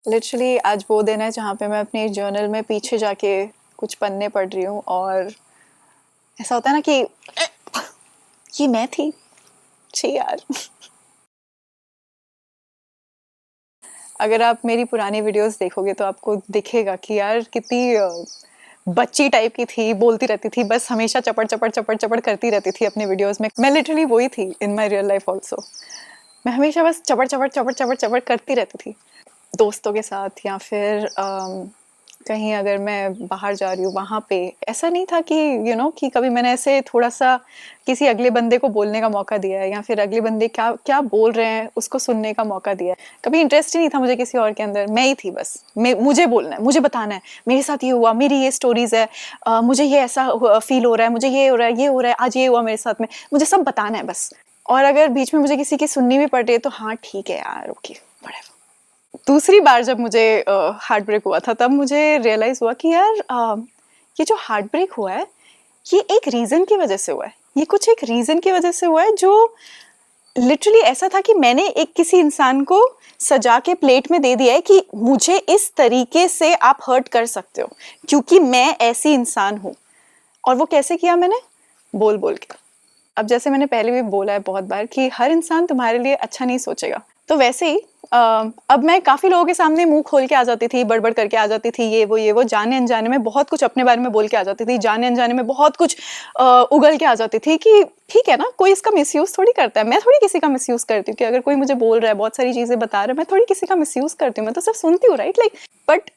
Literally आज वो दिन है जहाँ पे मैं अपने जर्नल में पीछे जाके कुछ पन्ने पढ़ रही हूँ और ऐसा होता है ना कि ये मैं थी। छी यार। अगर आप मेरी पुरानी वीडियोस देखोगे तो आपको दिखेगा कि यार कितनी बच्ची टाइप की थी, बोलती रहती थी, बस हमेशा चपड़ चपड़ चपड़ चपड़ करती रहती थी अपने वीडियोस में। मैं लिटरली वही थी इन माई रियल लाइफ ऑल्सो। मैं हमेशा बस चपड़ चपड़ चपड़ चपड़ चपड़ करती रहती थी दोस्तों के साथ, या फिर कहीं अगर मैं बाहर जा रही हूँ वहाँ पे। ऐसा नहीं था कि कि कभी मैंने ऐसे थोड़ा सा किसी अगले बंदे को बोलने का मौका दिया है, या फिर अगले बंदे क्या क्या बोल रहे हैं उसको सुनने का मौका दिया है। कभी इंटरेस्ट ही नहीं था मुझे किसी और के अंदर। मैं ही थी बस। मुझे बोलना है, मुझे बताना है, मेरे साथ ये हुआ, मेरी ये स्टोरीज है, मुझे ये ऐसा फील हो रहा है, मुझे ये हो रहा है, ये हो रहा है, आज ये हुआ मेरे साथ में, मुझे सब बताना है बस। और अगर बीच में मुझे किसी की सुननी भी पड़ रही है तो हाँ ठीक है यार, ओके whatever। दूसरी बार जब मुझे हार्ट ब्रेक हुआ था तब मुझे रियलाइज हुआ कि यार ये जो हार्ट ब्रेक हुआ है ये एक रीजन की वजह से हुआ है। ये कुछ एक रीजन की वजह से हुआ है जो लिटरली ऐसा था कि मैंने एक किसी इंसान को सजा के प्लेट में दे दिया है कि मुझे इस तरीके से आप हर्ट कर सकते हो क्योंकि मैं ऐसी इंसान हूँ। और वो कैसे किया मैंने? बोल बोल के। अब जैसे मैंने पहले भी बोला है बहुत बार कि हर इंसान तुम्हारे लिए अच्छा नहीं सोचेगा, तो वैसे ही अब मैं काफ़ी लोगों के सामने मुंह खोल के आ जाती थी, बड़बड़ करके आ जाती थी, ये वो जाने अनजाने में बहुत कुछ अपने बारे में बोल के आ जाती थी, जाने अनजाने में बहुत कुछ उगल के आ जाती थी कि ठीक है ना, कोई इसका मिसयूज़ थोड़ी करता है। मैं थोड़ी किसी का मिसयूज़ करती हूँ कि अगर कोई मुझे बोल रहा है, बहुत सारी चीज़ें बता रहा है, मैं थोड़ी किसी का मिसयूज़ करती हूँ, मैं तो सिर्फ सुनती हूँ, राइट? लाइक बट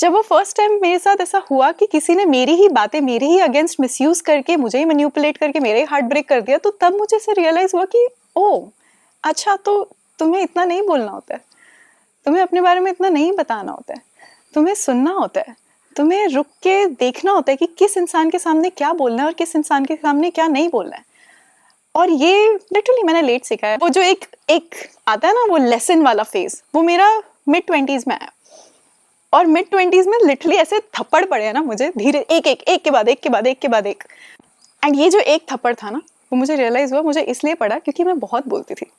जब वो फर्स्ट टाइम मेरे साथ ऐसा हुआ कि किसी ने मेरी ही बातें मेरे ही अगेंस्ट मिसयूज करके, मुझे ही मैनिपुलेट करके मेरे ही हार्ट ब्रेक कर दिया, तो तब मुझे ऐसे रियलाइज हुआ कि ओ अच्छा, तो तुम्हें इतना नहीं बोलना होता है, तुम्हें अपने बारे में इतना नहीं बताना होता है, तुम्हें सुनना होता है, तुम्हें रुक के देखना होता है कि किस इंसान के सामने क्या बोलना है और किस इंसान के सामने क्या नहीं बोलना है। और ये लिटरली मैंने लेट सीखा है। वो जो एक एक आता है ना वो लेसन वाला फेज, वो मेरा मिड 20s में आया। और मिड 20s में लिटरली ऐसे थप्पड़ पड़े हैं ना मुझे, धीरे एक एक एक के बाद एक के बाद एक के बाद एक। एंड ये जो एक थप्पड़ था ना, वो मुझे रियलाइज हुआ मुझे इसलिए पड़ा क्योंकि मैं बहुत बोलती थी।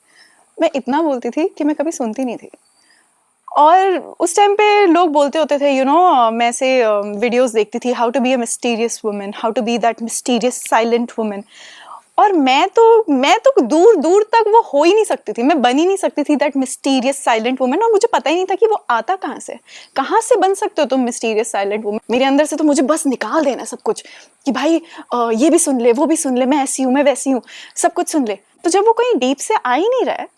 मैं इतना बोलती थी कि मैं कभी सुनती नहीं थी। और उस टाइम पे लोग बोलते होते थे मैं ऐसे वीडियोस देखती थी, how to be a mysterious woman, how to be that mysterious silent woman. और मैं तो दूर दूर तक वो हो ही नहीं सकती थी, मैं बन ही नहीं सकती थी दैट मिस्टीरियस साइलेंट वुमन। और मुझे पता ही नहीं था कि वो आता कहाँ से बन सकते हो तुम मिस्टीरियस साइलेंट वुमन। मेरे अंदर से तो मुझे बस निकाल देना सब कुछ कि भाई ये भी सुन ले, वो भी सुन ले, मैं ऐसी हूँ, मैं वैसी हूँ, सब कुछ सुन ले। तो जब वो कहीं डीप से आ ही नहीं रहा है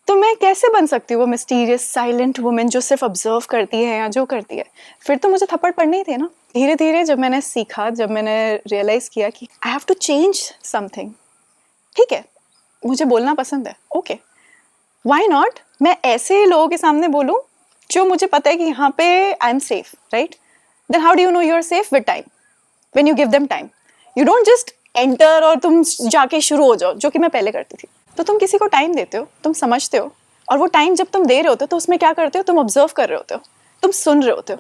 तो मैं कैसे बन सकती हूँ वो मिस्टीरियस साइलेंट वुमन जो सिर्फ ऑब्जर्व करती है या जो करती है? फिर तो मुझे थप्पड़ पड़ने ही थे ना। धीरे धीरे जब मैंने सीखा, जब मैंने रियलाइज किया कि I have to change something. ठीक है, मुझे बोलना पसंद है, ओके, व्हाई नॉट मैं ऐसे लोगों के सामने बोलूं जो मुझे पता है कि यहाँ पे I am safe, right? Then how do you know you are safe? With time, when you give them time. You don't just enter और तुम जाके शुरू हो जाओ, जो कि मैं पहले करती थी। तो तुम किसी को टाइम देते हो, तुम समझते हो, और वो टाइम जब तुम दे रहे होते हो तो उसमें क्या करते हो? तुम ऑब्जर्व कर रहे होते हो, तुम सुन रहे होते हो,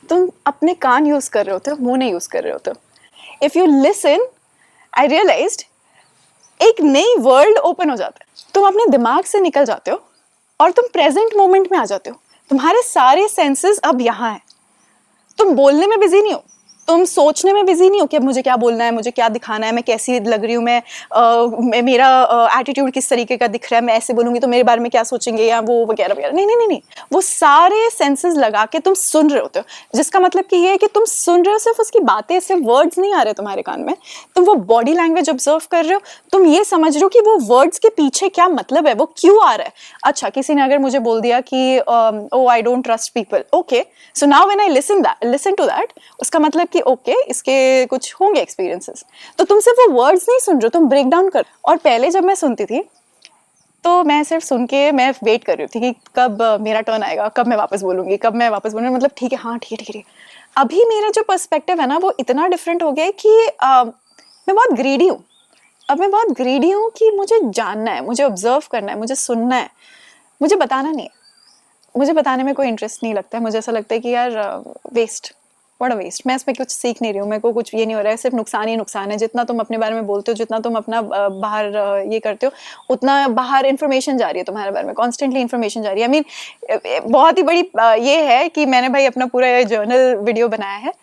तुम अपने कान यूज कर रहे होते हो, मुंह नहीं यूज कर रहे होते हो। If you listen, I realised एक नई वर्ल्ड ओपन हो जाता है। तुम अपने दिमाग से निकल जाते हो और तुम प्रेजेंट मोमेंट में आ जाते हो। तुम्हारे सारे सेंसेस अब यहाँ है। तुम बोलने में बिजी नहीं हो, तुम सोचने में बिजी नहीं हो कि अब मुझे क्या बोलना है, मुझे क्या दिखाना है, मैं कैसी लग रही हूँ, मेरा एटीट्यूड किस तरीके का दिख रहा है, मैं ऐसे बोलूंगी तो मेरे बारे में क्या सोचेंगे या वो वगैरह वगैरह। नहीं नहीं नहीं नहीं, वो सारे सेंसेस लगा के तुम सुन रहे होते हो, जिसका मतलब कि ये है कि तुम सुन रहे हो, सिर्फ उसकी बातें, सिर्फ वर्ड्स नहीं आ रहे तुम्हारे कान में, तुम वो बॉडी लैंग्वेज ऑब्जर्व कर रहे हो, तुम ये समझ रहे हो कि वो वर्ड्स के पीछे क्या मतलब है, वो क्यों आ रहा है। अच्छा, किसी ने अगर मुझे बोल दिया कि oh I don't trust people, okay, so now when I listen to that, उसका मतलब कि ओके इसके कुछ होंगे एक्सपीरियंसेस। तो तुम सिर्फ वो वर्ड्स नहीं सुन रहे हो, तुम ब्रेक डाउन कर। और पहले जब मैं सुनती थी तो मैं सिर्फ सुन के मैं वेट कर रही थी कि कब मेरा टर्न आएगा, कब मैं वापस बोलूंगी, कब मैं वापस बोलूंगी, मतलब ठीक है, हाँ ठीक है ठीक है। अभी मेरा जो पर्सपेक्टिव है ना वो इतना डिफरेंट हो गया है कि मैं बहुत ग्रीडी हूँ। अब मैं बहुत ग्रीडी हूँ कि मुझे जानना है, मुझे ऑब्जर्व करना है, मुझे सुनना है, मुझे बताना नहीं है। मुझे बताने में कोई इंटरेस्ट नहीं लगता है। मुझे ऐसा लगता है कि यार वेस्ट, व्हाट अ वेस्ट, मैं इसमें कुछ सीख नहीं रही हूँ, मेरे को कुछ ये नहीं हो रहा है, सिर्फ नुकसान ही नुकसान है। जितना तुम अपने बारे में बोलते हो, जितना तुम अपना बाहर ये करते हो, उतना बाहर इन्फॉर्मेशन जा रही है तुम्हारे बारे में, कॉन्स्टेंटली इन्फॉर्मेशन जा रही है। आई मीन बहुत ही बड़ी ये है कि मैंने भाई अपना पूरा जर्नल वीडियो बनाया है,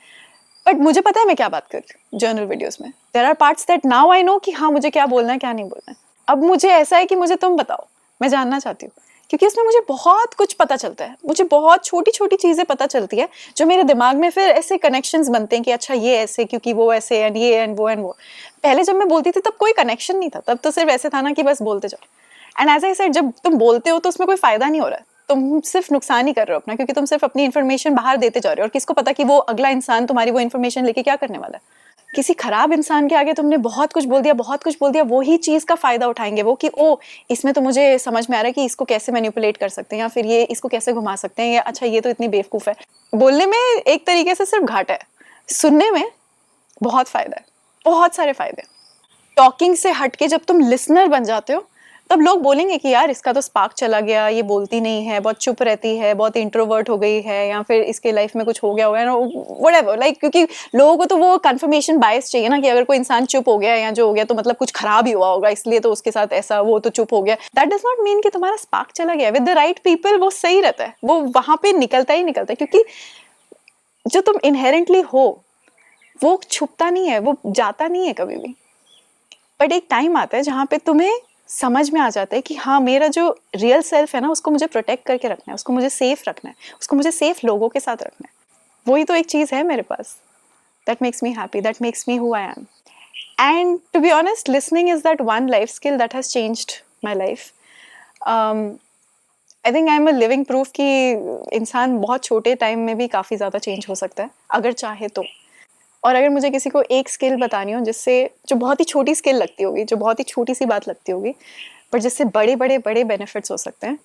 बट मुझे पता है मैं क्या बात कर रही हूँ जर्नल वीडियोस में। There are parts that now I know कि हाँ मुझे क्या बोलना है क्या नहीं बोलना है। अब मुझे ऐसा है कि मुझे तुम बताओ, मैं जानना चाहती हूँ, क्योंकि उसमें मुझे बहुत कुछ पता चलता है, मुझे बहुत छोटी छोटी चीजें पता चलती है जो मेरे दिमाग में फिर ऐसे कनेक्शंस बनते हैं कि अच्छा ये ऐसे क्योंकि वो ऐसे एंड ये एंड वो। पहले जब मैं बोलती थी तब कोई कनेक्शन नहीं था, तब तो सिर्फ ऐसे था ना कि बस बोलते जाओ। एंड एज आई सेड, जब तुम बोलते हो तो उसमें कोई फायदा नहीं हो रहा है, तुम सिर्फ नुकसान ही कर रहे हो अपना, क्योंकि तुम सिर्फ अपनी इन्फॉर्मेशन बाहर देते जा रहे हो, और किसको पता कि वो अगला इंसान तुम्हारी वो इन्फॉर्मेशन लेके क्या करने वाला है। किसी खराब इंसान के आगे तुमने बहुत कुछ बोल दिया, वही चीज का फायदा उठाएंगे वो कि ओ इसमें तो मुझे समझ में आ रहा है कि इसको कैसे मैनिपुलेट कर सकते हैं, या फिर ये इसको कैसे घुमा सकते हैं, या अच्छा ये तो इतनी बेवकूफ है। बोलने में एक तरीके से सिर्फ घाटा है, सुनने में बहुत फायदा है, बहुत सारे फायदे। टॉकिंग से हटके जब तुम लिसनर बन जाते हो, तब लोग बोलेंगे कि यार इसका तो स्पार्क चला गया, ये बोलती नहीं है, बहुत चुप रहती है, बहुत इंट्रोवर्ट हो गई है, या फिर इसके लाइफ में कुछ हो गया होगा, व्हाटएवर, लाइक क्योंकि लोगों को तो वो कंफर्मेशन बायस चाहिए ना कि अगर कोई इंसान चुप हो गया या जो हो गया तो मतलब कुछ खराब ही हुआ होगा, इसलिए तो उसके साथ ऐसा, वो तो चुप हो गया। दैट डज नॉट मीन कि तुम्हारा स्पार्क चला गया। विद द राइट पीपल वो सही रहता है, वो वहां पे निकलता ही निकलता है, क्योंकि जो तुम इनहेरेंटली हो वो छुपता नहीं है, वो जाता नहीं है कभी भी। बट एक टाइम आता है जहाँ पे तुम्हें समझ में आ जाता है कि हाँ मेरा जो रियल सेल्फ है ना उसको मुझे प्रोटेक्ट करके रखना है, उसको मुझे सेफ रखना है, उसको मुझे सेफ लोगों के साथ रखना है। वही तो एक चीज़ है मेरे पास, that makes me happy, that makes me who I am. And to be honest, listening is that one life skill that has changed my life. I think I am a living proof कि इंसान बहुत छोटे time में भी काफ़ी ज़्यादा change हो सकता है अगर चाहे तो। और अगर मुझे किसी को एक स्किल बतानी हो जिससे, जो बहुत ही छोटी स्किल लगती होगी, जो बहुत ही छोटी सी बात लगती होगी, पर जिससे बड़े बड़े बड़े बेनिफिट्स हो सकते हैं,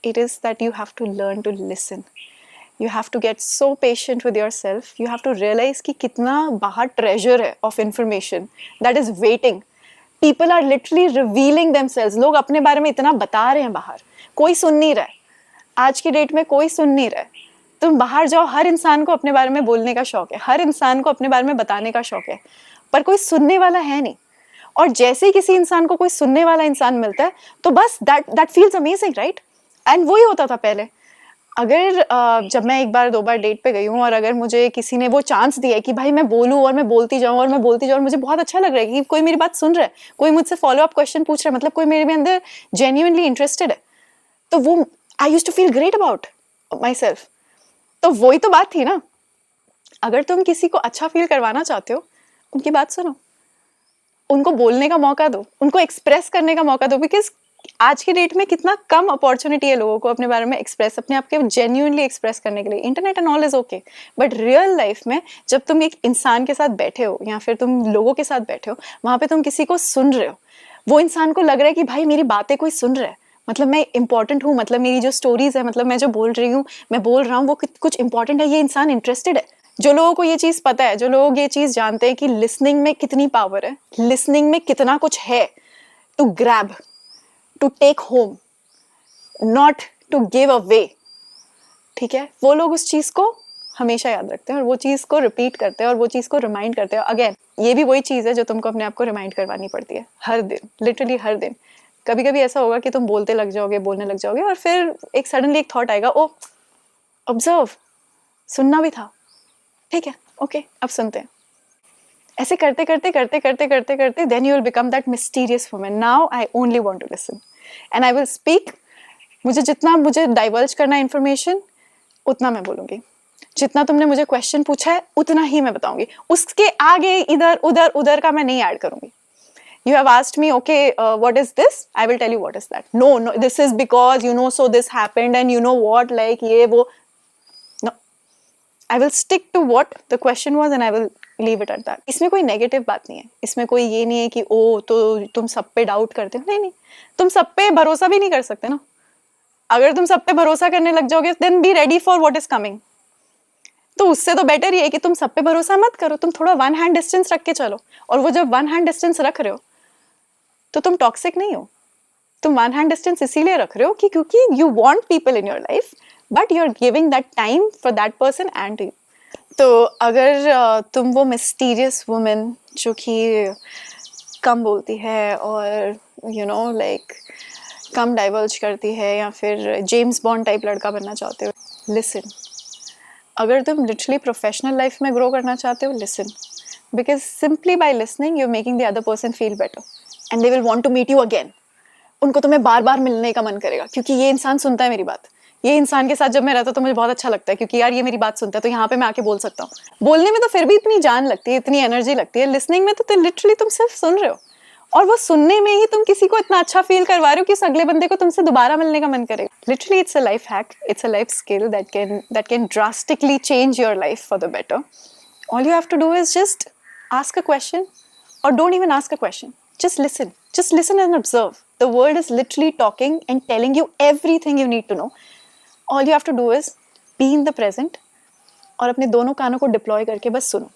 it is that you have to learn to listen. You have to get so patient with yourself, you have to realise कि कितना बाहर ट्रेजर है of information that is waiting. People are literally revealing themselves. लोग अपने बारे में इतना बता रहे हैं बाहर, कोई सुन नहीं रहा है। आज की डेट में कोई सुन नहीं रहा है। तुम बाहर जाओ, हर इंसान को अपने बारे में बोलने का शौक है, हर इंसान को अपने बारे में बताने का शौक है, पर कोई सुनने वाला है नहीं। और जैसे ही किसी इंसान को कोई सुनने वाला इंसान मिलता है तो बस that feels amazing, right? And वही होता था पहले। अगर जब मैं एक बार दो बार डेट पे गई हूँ और अगर मुझे किसी ने वो चांस दिया है कि भाई मैं बोलूँ और मैं बोलती जाऊँ और मैं बोलती जाऊँ और मुझे बहुत अच्छा लग रहा है कि कोई मेरी बात सुन रहा है, कोई मुझसे फॉलो अप क्वेश्चन पूछ रहा है, मतलब कोई मेरे में अंदर जेन्युइनली इंटरेस्टेड है, तो वो I used to feel great about myself. तो वही तो बात थी ना, अगर तुम किसी को अच्छा फील करवाना चाहते हो, उनकी बात सुनो, उनको बोलने का मौका दो, उनको एक्सप्रेस करने का मौका दो। बिकॉज आज की डेट में कितना कम अपॉर्चुनिटी है लोगों को अपने बारे में एक्सप्रेस, अपने आप के जेन्युइनली एक्सप्रेस करने के लिए। Internet and all is okay, but real life में जब तुम एक इंसान के साथ बैठे हो या फिर तुम लोगों के साथ बैठे हो, वहां पे तुम किसी को सुन रहे हो, वो इंसान को लग रहा है कि भाई मेरी बातें कोई सुन रहा है, मतलब मैं इंपॉर्टेंट हूँ, मतलब मेरी जो स्टोरीज है, मतलब मैं जो बोल रही हूँ, मैं बोल रहा हूँ वो कुछ इंपॉर्टेंट है, ये इंसान इंटरेस्टेड है। जो लोगों को ये चीज़ पता है, जो लोग ये चीज़ जानते हैं कि लिसनिंग में कितनी पावर है, लिसनिंग में कितना कुछ है to grab, to take home, not to give away, ठीक है, वो लोग उस चीज़ को हमेशा याद रखते हैं और वो चीज़ को रिपीट करते हैं और वो चीज़ को रिमाइंड करते हैं। अगेन ये भी वही चीज़ है जो तुमको अपने आप को रिमाइंड करवानी पड़ती है हर दिन, लिटरली हर दिन। कभी कभी ऐसा होगा कि तुम बोलने लग जाओगे और फिर एक सडनली एक थॉट आएगा, ओ ऑब्जर्व, सुनना भी था, ठीक है, ओके अब सुनते हैं। ऐसे करते करते then you will become that mysterious woman. Now I only want to listen and I will speak. मुझे जितना मुझे डाइवर्ज करना है इन्फॉर्मेशन, उतना मैं बोलूँगी। जितना तुमने मुझे क्वेश्चन पूछा है उतना ही मैं बताऊंगी, उसके आगे इधर उधर उधर का मैं नहीं ऐड करूंगी। You have asked me, okay, what is this? I will tell you what is that. No, this is because, you know, so this happened and you know what, like, ye, wo. No. I will stick to what the question was and I will leave it at that. इसमें कोई negative बात नहीं है, इसमें कोई ये नहीं है कि ओ तो तुम सब पे डाउट करते हो, नहीं, तुम सब पे भरोसा भी नहीं कर सकते ना। अगर तुम सब पे भरोसा करने लग जाओगे, then be ready for what is coming. तो उससे तो बेटर ये है कि तुम सब पे भरोसा मत करो, तुम थोड़ा वन हैंड डिस्टेंस रख के चलो। और वो जब वन हैंड डिस्टेंस रख रहे हो तो तुम टॉक्सिक नहीं हो, तुम वन हैंड डिस्टेंस इसीलिए रख रहे हो कि क्योंकि you want people in your life, but you are giving that time for that person and you. तो अगर तुम वो मिस्टीरियस वुमन जो कि कम बोलती है और लाइक कम डाइवर्ज करती है, या फिर जेम्स बॉन्ड टाइप लड़का बनना चाहते हो, लिसन. अगर तुम लिटरली प्रोफेशनल लाइफ में ग्रो करना चाहते हो, listen. Because simply by listening you making the other person feel better and they will want to meet you again. उनको तुम्हें बार बार मिलने का मन करेगा, क्योंकि ये इंसान सुनता है मेरी बात. ये इंसान के साथ जब मैं रहता तो मुझे बहुत अच्छा लगता है, क्योंकि यार ये मेरी बात सुनता है, तो यहाँ पे मैं आके बोल सकता हूँ. बोलने में तो फिर भी इतनी जान लगती है, इतनी एनर्जी लगती है. लिसनिंग में तो लिटरली तुम सिर्फ सुन रहे हो, और वो सुनने में ही तुम किसी को इतना अच्छा फील करवा रहे हो कि उस अगले बंदे को तुमसे दोबारा मिलने का मन करेगा. Literally it's a life hack, it's a life skill that can drastically change your life for the better. All you have to do is just ask a question, or don't even ask a question. Just listen and observe. The world is literally talking and telling you everything you need to know. All you have to do is be in the present और अपने दोनों कानों को deploy करके बस सुनो.